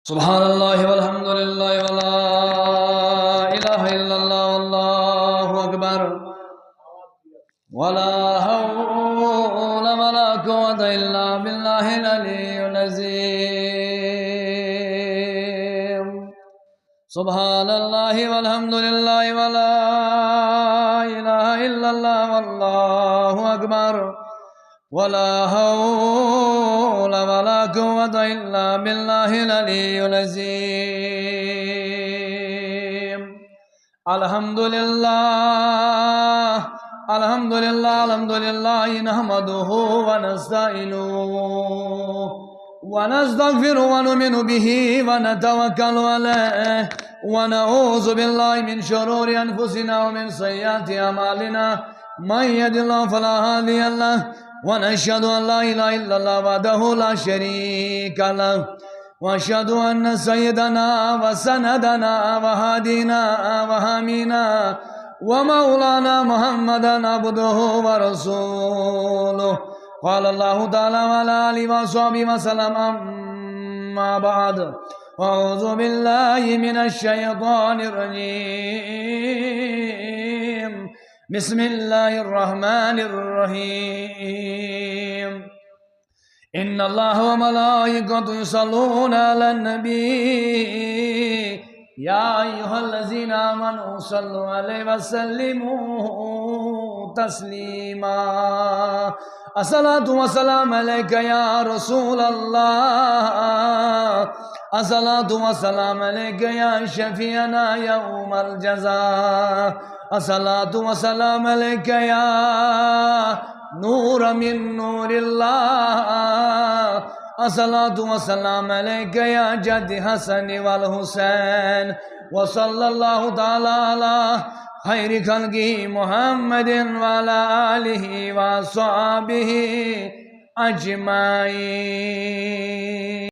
সুবহানাল্লাহি ওয়ালহামদুলিল্লাহি ওয়া লা ইলাহা ইল্লাল্লাহ আল্লাহু আকবার ওয়া লা হাওলা ওয়া লা কুওয়াতা ইল্লা বিল্লাহিল আলিয়্যিল আযীম সুবহানাল্লাহি ওয়ালহামদুলিল্লাহি ওয়া লা ইলাহা ইল্লাল্লাহ আল্লাহু আকবার ولا حول ولا قوة إلا بالله العلي العظيم الحمد لله الحمد لله الحمد لله نحمده ونستعينه ونستغفره ونؤمن به ونتوكل عليه ونعوذ بالله من شرور أنفسنا ومن سيئات أعمالنا من يهد الله فلا هادي له ونشهد أن لا إله إلا الله وحده لا شريك له وأشهد أن سيدنا وسندنا وهادينا وحامينا ومولانا محمدا عبده ورسوله قال الله تعالى وعلى آله وصحبه وسلم أما بعد أعوذ بالله من الشيطان الرجيم بسم الله الرحمن الرحيم إن الله وملائكته يصلون على النبي يا أيها الذين آمنوا صلوا عليه وسلموا تسليما الصلاة والسلام عليك يا رسول الله الصلاة والسلام عليك يا شفيعنا يوم الجزاء الصلاة والسلام عليك يا نور من نور الله الصلاة والسلام عليك يا جد حسن والحسين وصلى الله تعالى على خير خلقه محمد وعلى آله وصحبه أجمعين.